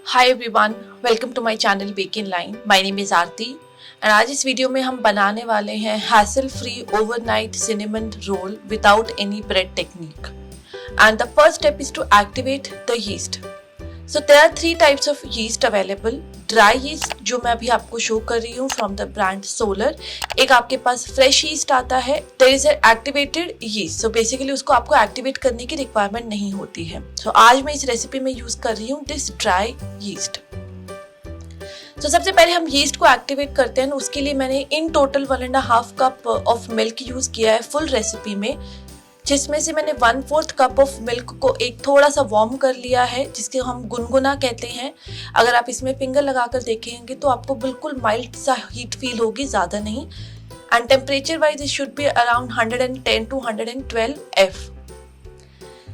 Hi everyone, welcome to my channel bake in line. My name is Aarti and आज इस video में हम बनाने वाले हैं hassle free overnight cinnamon roll without any bread technique. And the first step is to activate the yeast. So there are 3 types of yeast available. Dry yeast जो मैं अभी आपको शो कर रही हूँ फ्रॉम द ब्रांड सोलर। एक आपके पास fresh yeast आता है, there is activated yeast. So basically उसको आपको एक्टिवेट करने की रिक्वायरमेंट नहीं होती है। सो आज मैं इस रेसिपी में यूज कर रही हूँ दिस ड्राई यीस्ट। तो सबसे पहले हम यीस्ट को एक्टिवेट करते हैं। उसके लिए मैंने in total 1.5 cup of milk use किया है फुल रेसिपी में, जिसमें से मैंने 1/4 कप ऑफ मिल्क को एक थोड़ा सा वार्म कर लिया है, जिसके हम गुनगुना कहते हैं। अगर आप इसमें फिंगर लगाकर देखेंगे तो आपको बिल्कुल माइल्ड सा हीट फील होगी, ज़्यादा नहीं। And temperature wise it should be around 110 to 112 F।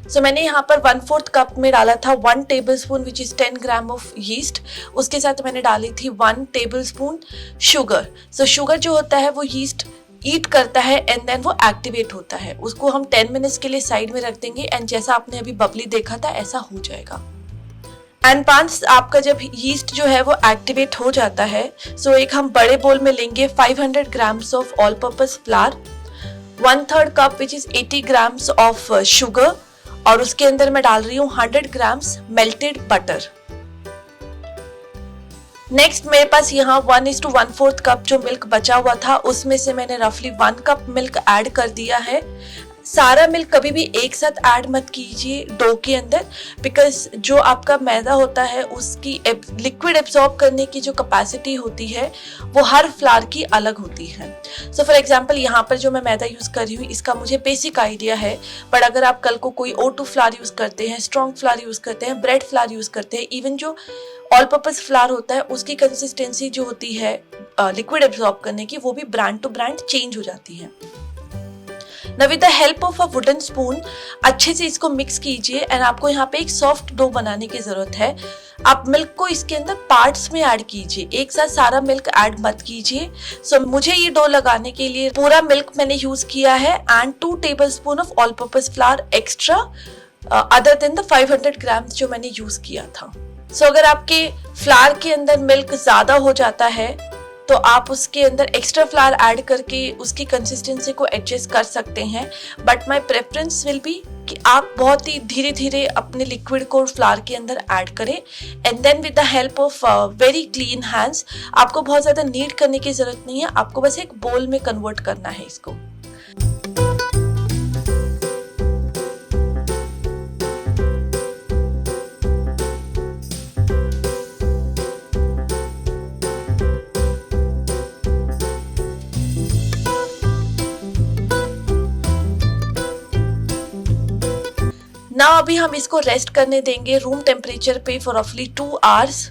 सो मैंने यहाँ पर 1/4 कप में डाला था 1 tablespoon which is 10 gram of yeast. उसके साथ मैंने डाली थी 1 टेबलस्पून शुगर। सो शुगर जो होता है वो यीस्ट ईट करता है एंड देन वो एक्टिवेट होता है। उसको हम 10 मिनट्स के लिए साइड में रख देंगे एंड जैसा आपने अभी बबली देखा था ऐसा हो जाएगा। एंड पांच आपका जब यीस्ट जो है वो एक्टिवेट हो जाता है, सो एक हम बड़े बोल में लेंगे 500 grams of all purpose flower, 1/3 cup which is 80 grams of sugar, और उसके अंदर मैं डाल रही हूँ 100 ग्राम्स मेल्टेड बटर। नेक्स्ट मेरे पास यहाँ 1:1/4 कप जो मिल्क बचा हुआ था, उसमें से मैंने रफली 1 कप मिल्क ऐड कर दिया है। सारा मिल्क कभी भी एक साथ ऐड मत कीजिए डो के अंदर, बिकॉज जो आपका मैदा होता है उसकी लिक्विड एब्जॉर्ब करने की जो कैपेसिटी होती है वो हर फ्लावर की अलग होती है। सो फॉर एग्जांपल यहाँ पर जो मैं मैदा यूज़ कर रही हूँ इसका मुझे बेसिक आइडिया है, बट अगर आप कल को कोई O2 फ्लावर यूज़ करते हैं, स्ट्रॉन्ग फ्लावर यूज़ करते हैं, ब्रेड फ्लावर यूज़ करते हैं, इवन जो ऑल पर्पस फ्लावर होता है उसकी कंसिस्टेंसी जो होती है लिक्विड एब्जॉर्ब करने की, वो भी ब्रांड टू ब्रांड चेंज हो जाती है। Now with the help of a wooden spoon अच्छे से इसको मिक्स कीजिए एंड आपको यहाँ पे एक सॉफ्ट डो बनाने की जरूरत है। आप मिल्क को इसके अंदर पार्ट्स में ऐड कीजिए, एक साथ सारा मिल्क ऐड मत कीजिए। सो मुझे ये डो लगाने के लिए पूरा मिल्क मैंने यूज किया है and 2 tablespoon of all purpose flower extra other than the 500 grams जो मैंने यूज किया था। सो अगर आपके फ्लावर के अंदर मिल्क ज्यादा हो जाता है तो आप उसके अंदर एक्स्ट्रा फ्लावर ऐड करके उसकी कंसिस्टेंसी को एडजस्ट कर सकते हैं, but my preference will be कि आप बहुत ही धीरे धीरे अपने लिक्विड को फ्लावर के अंदर ऐड करें and then with the help of very clean hands. आपको बहुत ज़्यादा नीड करने की ज़रूरत नहीं है, आपको बस एक बोल में कन्वर्ट करना है इसको। ना अभी हम इसको रेस्ट करने देंगे रूम टेम्परेचर पे फॉर रफली 2 आवर्स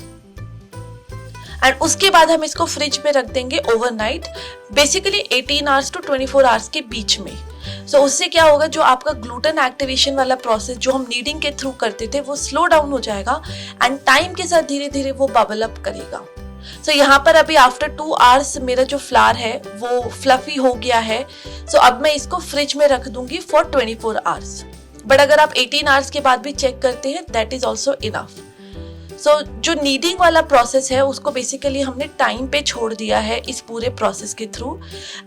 एंड उसके बाद हम इसको फ्रिज में रख देंगे overnight, basically 18 hours to 24 hours के बीच में। सो उससे क्या होगा, जो आपका ग्लूटेन एक्टिवेशन वाला प्रोसेस जो हम नीडिंग के थ्रू करते थे वो स्लो डाउन हो जाएगा एंड टाइम के साथ धीरे धीरे वो बबल अप करेगा। सो यहाँ पर अभी आफ्टर 2 आवर्स मेरा जो फ्लावर है वो फ्लफी हो गया है। सो अब मैं इसको फ्रिज में रख दूंगी फॉर 24 आवर्स, बट अगर आप 18 आवर्स के बाद भी चेक करते हैं दैट इज ऑल्सो इनफ। सो जो नीडिंग वाला प्रोसेस है उसको बेसिकली हमने टाइम पे छोड़ दिया है इस पूरे प्रोसेस के थ्रू,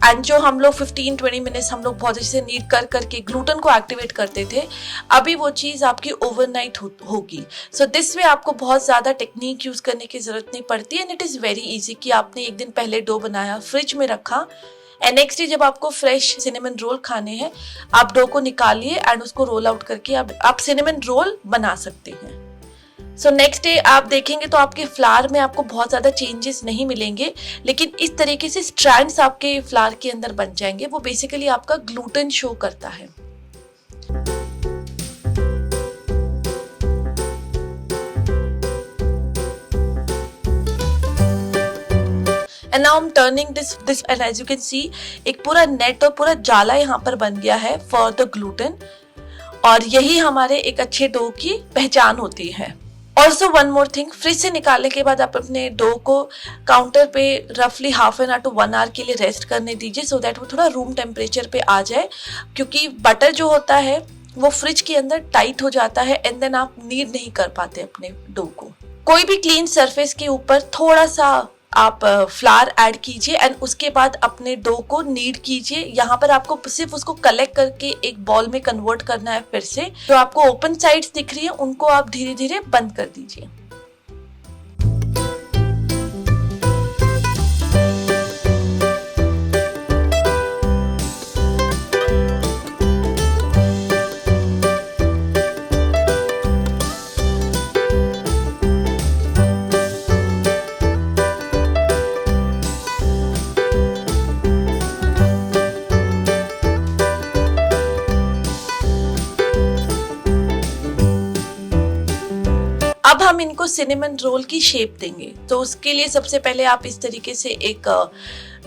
एंड जो हम लोग 15-20 मिनट्स हम लोग बहुत अच्छे से नीड कर करके ग्लूटेन को एक्टिवेट करते थे, अभी वो चीज़ आपकी ओवरनाइट होगी। सो दिस वे आपको बहुत ज़्यादा टेक्निक यूज़ करने की ज़रूरत नहीं पड़ती and it is very easy कि आपने एक दिन पहले डो बनाया, फ्रिज में रखा एंड नेक्स्ट डे जब आपको फ्रेश सिनेमन रोल खाने हैं, आप डो को निकालिए एंड उसको रोल आउट करके आप सिनेमन रोल बना सकते हैं। सो नेक्स्ट डे आप देखेंगे तो आपके फ्लावर में आपको बहुत ज़्यादा चेंजेस नहीं मिलेंगे, लेकिन इस तरीके से स्ट्रैंड्स आपके फ्लावर के अंदर बन जाएंगे। वो बेसिकली आपका ग्लूटेन शो करता है। And now I'm turning this and as you can see एक पूरा नेट और पूरा जाला यहाँ पर बन गया है फॉर द ग्लूटेन, और यही हमारे एक अच्छे डो की पहचान होती है। Also one more thing, fridge से निकालने के बाद आप अपने डो को काउंटर पे रफली ½ एन आवर टू 1 आवर के लिए रेस्ट करने दीजिए, सो दैट वो थोड़ा रूम टेम्परेचर पे आ जाए, क्योंकि बटर जो होता है वो फ्रिज के अंदर टाइट हो जाता है एंड देन आप नीड नहीं कर पाते अपने डो को। कोई भी क्लीन सरफेस के ऊपर थोड़ा सा आप फ्लावर ऐड कीजिए एंड उसके बाद अपने डो को नीड कीजिए। यहाँ पर आपको सिर्फ उसको कलेक्ट करके एक बॉल में कन्वर्ट करना है। फिर से जो आपको ओपन साइड्स दिख रही है उनको आप धीरे धीरे बंद कर दीजिए। अब हम इनको सिनेमन रोल की शेप देंगे। तो उसके लिए सबसे पहले आप इस तरीके से एक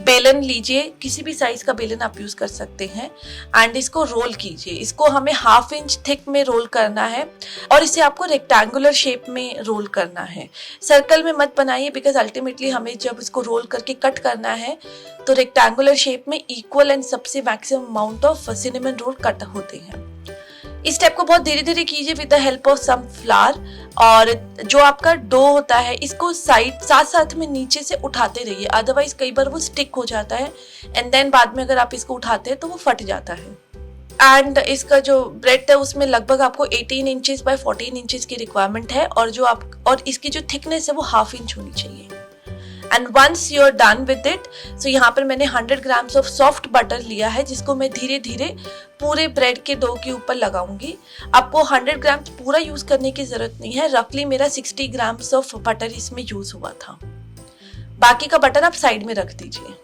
बेलन लीजिए, किसी भी साइज का बेलन आप यूज कर सकते हैं एंड इसको रोल कीजिए। इसको हमें 1/2 इंच थिक में रोल करना है और इसे आपको रेक्टेंगुलर शेप में रोल करना है। सर्कल में मत बनाइए बिकॉज अल्टीमेटली हमें जब इसको रोल करके कट करना है तो रेक्टेंगुलर शेप में इक्वल एंड सबसे maximum amount of cinnamon roll cut होते हैं। इस स्टेप को बहुत धीरे धीरे कीजिए with the help of some flour. और जो आपका डो होता है इसको साथ साथ में नीचे से उठाते रहिए, अदरवाइज कई बार वो स्टिक हो जाता है एंड देन बाद में अगर आप इसको उठाते हैं तो वो फट जाता है। एंड इसका जो ब्रेड है उसमें लगभग आपको 18 इंचेस बाय 14 इंचेस की रिक्वायरमेंट है और इसकी जो थिकनेस है वो 1/2 इंच होनी चाहिए। And once you are done with it, so यहाँ पर मैंने 100 ग्राम्स ऑफ सॉफ्ट बटर लिया है जिसको मैं धीरे धीरे पूरे ब्रेड के डो के ऊपर लगाऊंगी। आपको 100 ग्राम्स पूरा यूज करने की जरूरत नहीं है, रफली मेरा 60 ग्राम्स ऑफ बटर इसमें यूज हुआ था। बाकी का बटर आप साइड में रख दीजिए।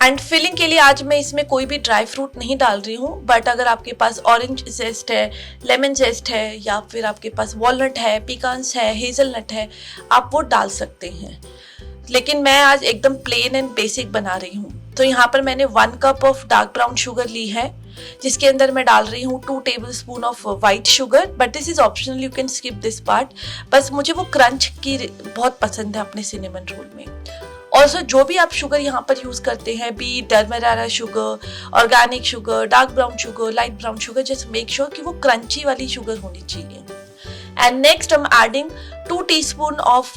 एंड फिलिंग के लिए आज मैं इसमें कोई भी ड्राई फ्रूट नहीं डाल रही हूँ, बट अगर आपके पास ऑरेंज जेस्ट है, लेमन जेस्ट है या फिर आपके पास वॉलनट है, पिकान्स है, हेजलनट है, आप वो डाल सकते हैं। लेकिन मैं आज एकदम प्लेन एंड बेसिक बना रही हूँ। तो यहाँ पर मैंने 1 cup of dark brown sugar ली है जिसके अंदर मैं डाल रही हूँ 2 tablespoon of white sugar, but this is optional, you can skip this part. बस मुझे वो क्रंच की बहुत पसंद है अपने सिनेमन रोल में। ऑल्सो जो भी आप शुगर यहाँ पर यूज करते हैं, be demerara sugar, organic sugar, dark brown sugar, light brown sugar, just make sure कि वो क्रंची वाली शुगर होनी चाहिए। And next I am adding 2 teaspoon of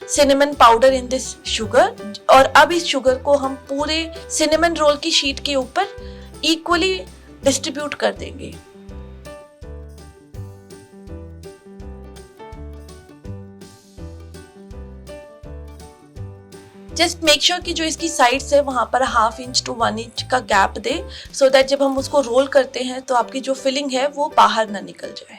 cinnamon powder in this sugar. और अब इस शुगर को हम पूरे सिनेमन रोल की शीट के ऊपर इक्वली डिस्ट्रीब्यूट कर देंगे। जस्ट मेक श्योर कि जो इसकी साइड्स है वहां पर 1/2 इंच to 1 इंच का गैप दे, सो दैट जब हम उसको रोल करते हैं तो आपकी जो फिलिंग है वो बाहर ना निकल जाए।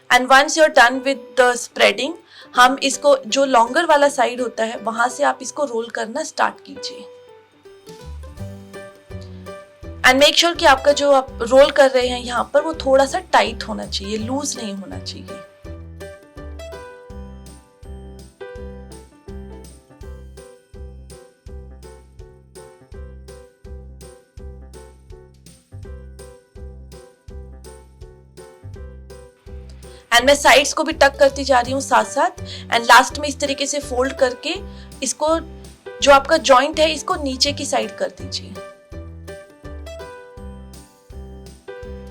And once you are done with the spreading, हम इसको जो लॉन्गर वाला साइड होता है वहां से आप इसको रोल करना स्टार्ट कीजिए। एंड मेक श्योर कि आपका जो आप रोल कर रहे हैं यहाँ पर वो थोड़ा सा टाइट होना चाहिए, लूज नहीं होना चाहिए। एंड मैं साइड्स को भी टक करती जा रही हूँ साथ साथ। एंड लास्ट में इस तरीके से फोल्ड करके इसको जो आपका जॉइंट है इसको नीचे की साइड कर दीजिए।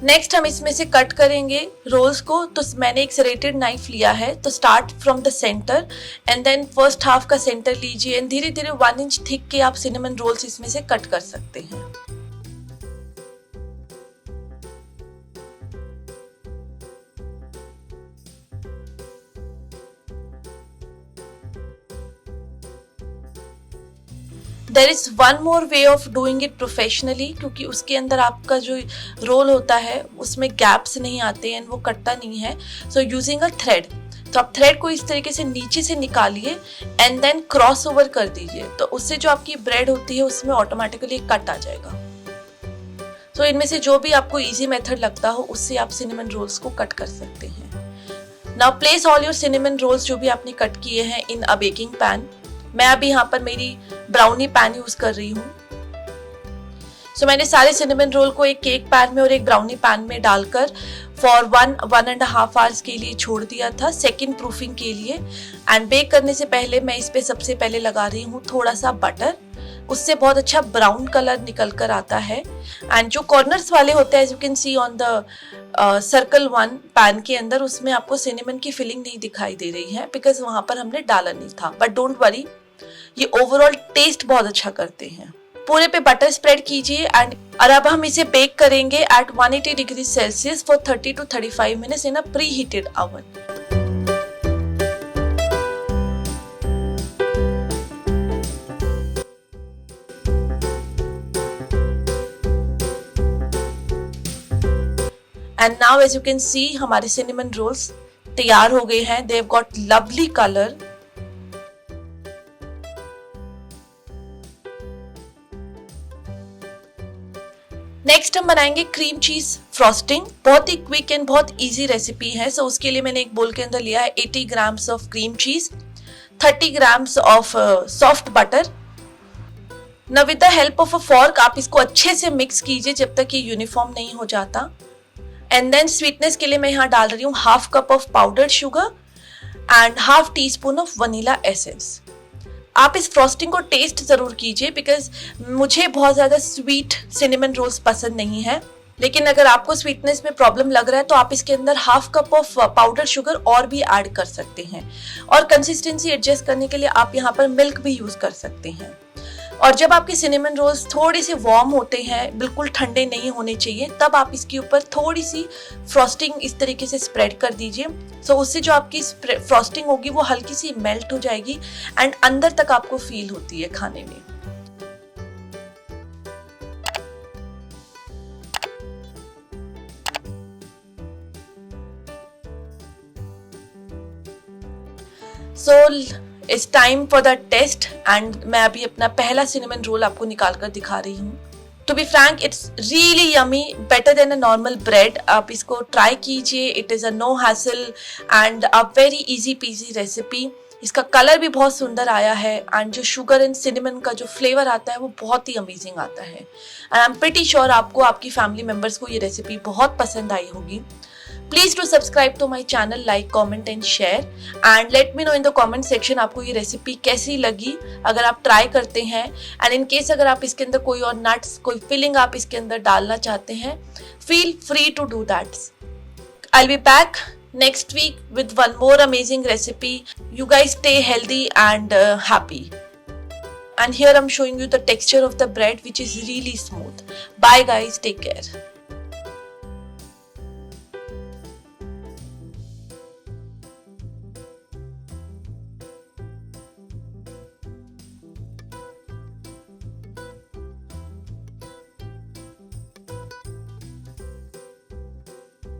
नेक्स्ट हम इसमें से कट करेंगे रोल्स को। तो मैंने एक सेरेटेड नाइफ लिया है, तो start from the centre and then first half का सेंटर लीजिए एंड धीरे धीरे 1 इंच थिक के आप सिनेमन रोल्स इसमें से कट कर सकते हैं। There is one more way of doing it professionally, क्योंकि उसके अंदर आपका जो रोल होता है उसमें गैप्स नहीं आते हैं, वो कटता नहीं है। सो यूजिंग अ थ्रेड, तो आप थ्रेड को इस तरीके से नीचे से निकालिए एंड देन क्रॉस ओवर कर दीजिए, तो उससे जो आपकी ब्रेड होती है उसमें ऑटोमेटिकली कट आ जाएगा। तो इनमें से जो भी आपको इजी मेथड लगता हो उससे आप सिनेमन रोल्स को कट कर सकते हैं। Now place all your cinnamon rolls जो भी आपने कट किए हैं इन अ बेकिंग पैन। मैं अभी यहाँ पर मेरी ब्राउनी पैन यूज कर रही हूँ। सो मैंने सारे सिनेमन रोल को एक केक पैन में और एक ब्राउनी पैन में डालकर फॉर 1-1.5 आवर्स के लिए छोड़ दिया था, सेकेंड प्रूफिंग के लिए। एंड बेक करने से पहले मैं इस पे सबसे पहले लगा रही हूँ थोड़ा सा बटर। उससे बहुत अच्छा ब्राउन कलर निकल कर आता है। एंड जो कॉर्नर्स वाले होते हैं, as you can see on the circle one pan के अंदर, उसमें आपको सिनेमन की फिलिंग नहीं दिखाई दे रही है बिकॉज वहां पर हमने डाला नहीं था। बट डोंट वरी, ये ओवरऑल टेस्ट बहुत अच्छा करते हैं। पूरे पे बटर स्प्रेड कीजिए एंड और अब हम इसे बेक करेंगे at 180 degree Celsius for 30 to 35 minutes in a preheated oven. And now as you can see हमारे सिनेमन रोल्स तैयार हो गए हैं। They have got lovely colour. Next हम बनाएंगे क्रीम चीज फ्रॉस्टिंग। बहुत ही क्विक एंड बहुत इजी रेसिपी है। सो उसके लिए मैंने एक बोल के अंदर लिया है 80 grams of cream cheese, 30 grams of soft butter. Now with the help of a fork आप इसको अच्छे से मिक्स कीजिए जब तक ये यूनिफॉर्म नहीं हो जाता। एंड देन स्वीटनेस के लिए मैं यहाँ डाल रही हूँ half cup of powdered sugar and half tea spoon of vanilla essence. आप इस फ्रॉस्टिंग को टेस्ट जरूर कीजिए बिकॉज मुझे बहुत ज्यादा स्वीट सिनेमन रोल्स पसंद नहीं है, लेकिन अगर आपको स्वीटनेस में प्रॉब्लम लग रहा है तो आप इसके अंदर half cup of powder sugar और भी ऐड कर सकते हैं। और कंसिस्टेंसी एडजस्ट करने के लिए आप यहाँ पर मिल्क भी यूज कर सकते हैं। और जब आपके सिनेमन रोल्स थोड़े से वार्म होते हैं, बिल्कुल ठंडे नहीं होने चाहिए, तब आप इसके ऊपर थोड़ी सी फ्रॉस्टिंग इस तरीके से स्प्रेड कर दीजिए। सो उससे जो आपकी फ्रॉस्टिंग होगी वो हल्की सी मेल्ट हो जाएगी एंड अंदर तक आपको फील होती है खाने में। So it's time for the taste and मैं अभी अपना पहला सिनेमन रोल आपको निकाल कर दिखा रही हूँ। To be frank, it's really yummy, better than a normal bread. आप इसको ट्राई कीजिए। It is a no hassle and a very easy peasy recipe. इसका कलर भी बहुत सुंदर आया है एंड जो शुगर एंड सिनेमन का जो फ्लेवर आता है वो बहुत ही अमेजिंग आता है। And I am pretty sure आपको, आपकी फैमिली मेम्बर्स को ये रेसिपी बहुत पसंद आई होगी। Please do subscribe to my channel, like, comment and share and let me know in the comment section आपको ये रेसिपी कैसी लगी अगर आप ट्राई करते हैं। एंड इन केस अगर आप इसके अंदर कोई और नट्स, कोई फिलिंग आप इसके अंदर डालना चाहते हैं, feel free to do that. I'll be back next week with one more amazing recipe. You guys stay healthy and happy. And here I'm showing you the texture of the bread which is really smooth. Bye guys, take care.